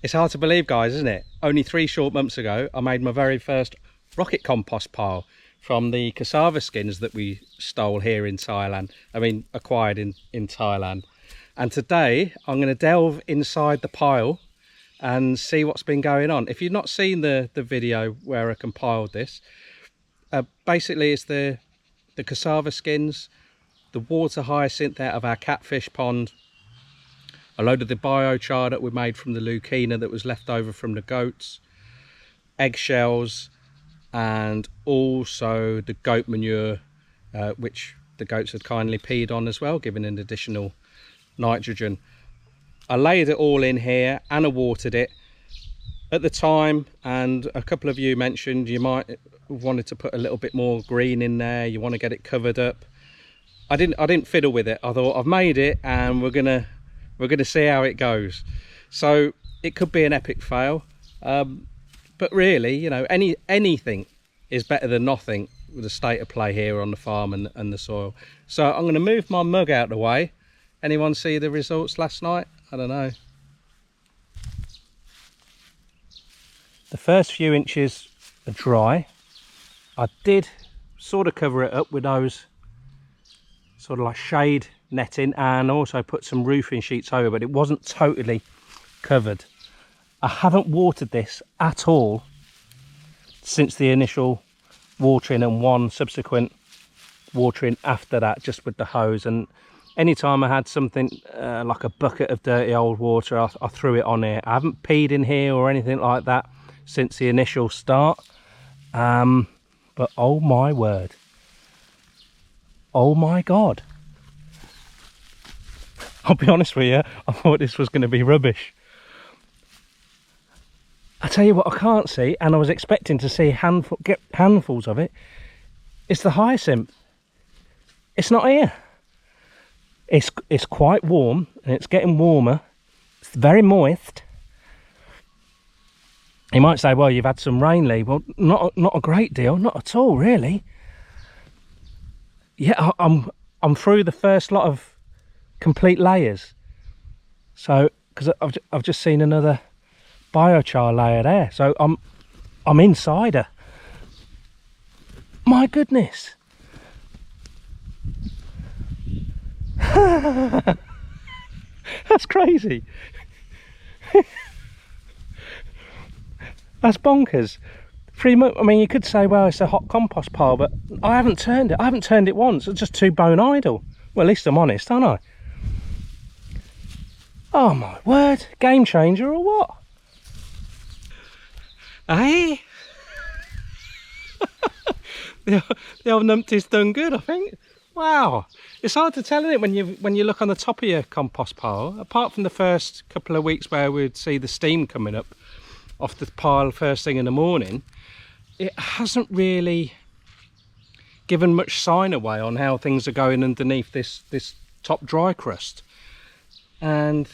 It's hard to believe, guys, isn't it? Only 3 short months ago, I made my very first rocket compost pile from the cassava skins that we stole here in Thailand. I mean, acquired in Thailand. And today, I'm going to delve inside the pile and see what's been going on. If you've not seen the video where I compiled this, basically it's the cassava skins, the water hyacinth out of our catfish pond, a load of the biochar that we made from the lucina that was left over from the goats, eggshells, and also the goat manure, which the goats had kindly peed on as well, giving an additional nitrogen. I laid it all in here and I watered it at the time, and a couple of you mentioned you might have wanted to put a little bit more green in there, you want to get it covered up. I didn't fiddle with it. I thought, I've made it and we're gonna see how it goes. So it could be an epic fail, but really, you know, anything is better than nothing with the state of play here on the farm and the soil. So I'm going to move my mug out of the way. Anyone see the results last night? I don't know. The first few inches are dry. I did sort of cover it up with those sort of like shade netting, and also put some roofing sheets over, but it wasn't totally covered. I haven't watered this at all since the initial watering and one subsequent watering after that, just with the hose. And anytime I had something like a bucket of dirty old water, I threw it on here. I haven't peed in here or anything like that since the initial start. But oh my word, oh my god, I'll be honest with you, I thought this was going to be rubbish. I tell you what I can't see, and I was expecting to see handfuls of it, it's the hyacinth. It's not here. It's quite warm, and it's getting warmer. It's very moist. You might say, well, you've had some rain, Lee. Well, not a great deal, not at all, really. Yeah, I'm through the first lot of complete layers. So, because I've just seen another biochar layer there, so I'm inside her. My goodness. That's crazy. That's bonkers. 3 months. I mean, you could say, well, it's a hot compost pile, but I haven't turned it. I haven't turned it once. It's just too bone idle. Well, at least I'm honest, aren't I? Oh my word, game changer or what? Hey, the old numpty's done good, I think. Wow, it's hard to tell, isn't it, when you look on the top of your compost pile. Apart from the first couple of weeks where we'd see the steam coming up off the pile first thing in the morning, it hasn't really given much sign away on how things are going underneath this top dry crust. And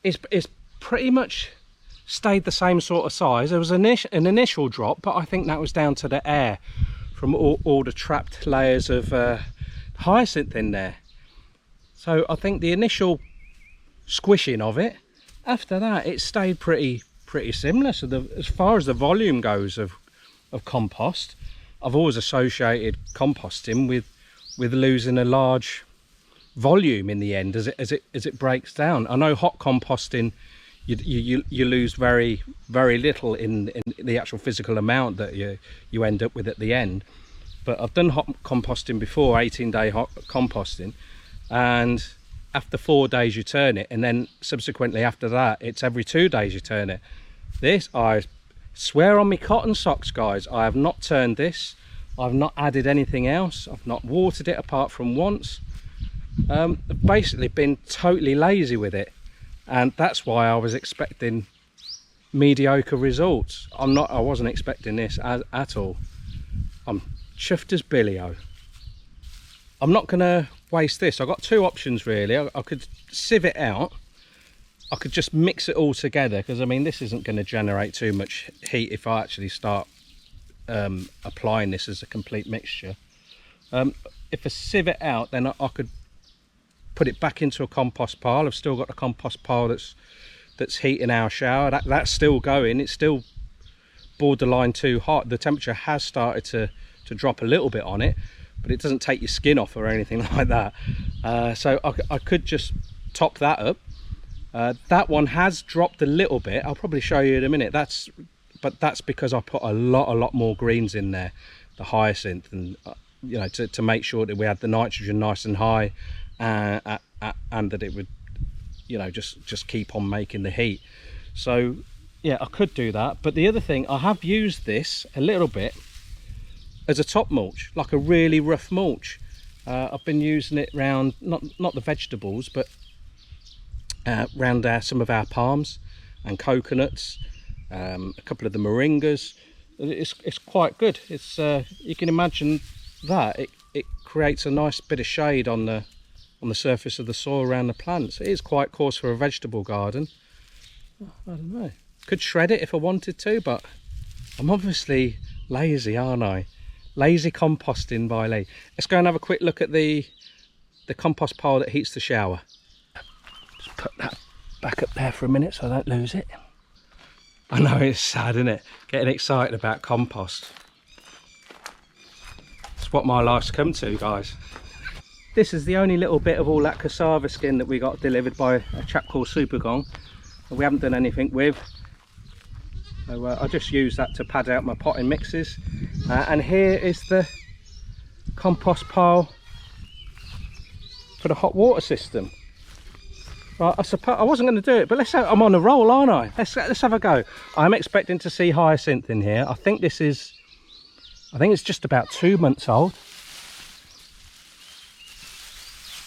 it's pretty much stayed the same sort of size. There was an initial drop, but I think that was down to the air from all the trapped layers of hyacinth in there. So I think the initial squishing of it, after that it stayed pretty similar. So as far as the volume goes of compost, I've always associated composting with losing a large volume in the end as it breaks down. I know hot composting, you lose very little in the actual physical amount that you end up with at the end. But I've done hot composting before, 18-day hot composting, and after 4 days you turn it, and then subsequently after that it's every 2 days you turn it. This, I swear on me cotton socks, guys, I have not turned this. I've not added anything else. I've not watered it apart from once. I've basically been totally lazy with it, and that's why I was expecting mediocre results. I wasn't expecting this at all. I'm chuffed as Billy-o. I'm not gonna waste this. I've got 2 options really. I could sieve it out. I could just mix it all together, because I mean this isn't going to generate too much heat if I actually start applying this as a complete mixture. If I sieve it out, then I could put it back into a compost pile. I've still got a compost pile that's that's heating our shower. That's still going. It's still borderline too hot. The temperature has started to drop a little bit on it, but it doesn't take your skin off or anything like that. So I could just top that up. That one has dropped a little bit. I'll probably show you in a minute. But that's because I put a lot more greens in there, the hyacinth, and you know, to make sure that we had the nitrogen nice and high, and that it would, you know, just keep on making the heat. So yeah, I could do that. But the other thing, I have used this a little bit as a top mulch, like a really rough mulch. I've been using it round not the vegetables, but round some of our palms and coconuts, a couple of the moringas. It's quite good. It's you can imagine that it creates a nice bit of shade on the surface of the soil around the plants. It is quite coarse for a vegetable garden. I don't know, could shred it if I wanted to, but I'm obviously lazy, aren't I? Lazy composting by Lee. Let's go and have a quick look at the compost pile that heats the shower. Just put that back up there for a minute so I don't lose it. I know, it's sad, isn't it? Getting excited about compost. It's what my life's come to, guys. This is the only little bit of all that cassava skin that we got delivered by a chap called Supergong, that we haven't done anything with. So I just use that to pad out my potting mixes. And here is the compost pile for the hot water system. Right, I suppose I wasn't going to do it, but I'm on a roll, aren't I? Let's have a go. I'm expecting to see hyacinth in here. I think it's just about 2 months old.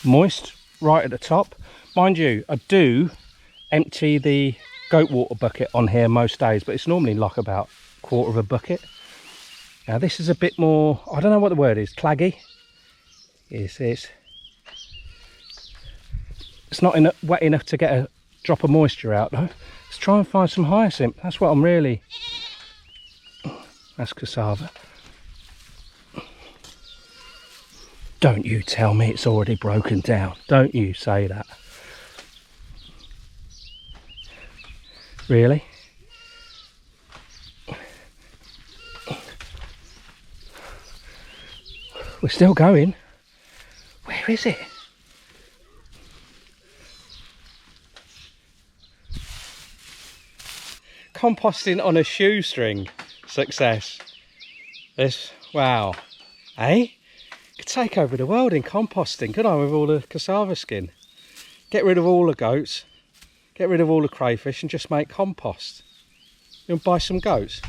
Moist right at the top. Mind you, I do empty the goat water bucket on here most days, but it's normally like about a quarter of a bucket. Now this is a bit more, I don't know what the word is, claggy. It's not wet enough to get a drop of moisture out though. Let's try and find some hyacinth. That's what I'm really... That's cassava. Don't you tell me it's already broken down. Don't you say that. Really? We're still going. Where is it? Composting on a shoestring. Success. This, wow. Eh? Could take over the world in composting, could I, with all the cassava skin? Get rid of all the goats, get rid of all the crayfish and just make compost. You want to buy some goats?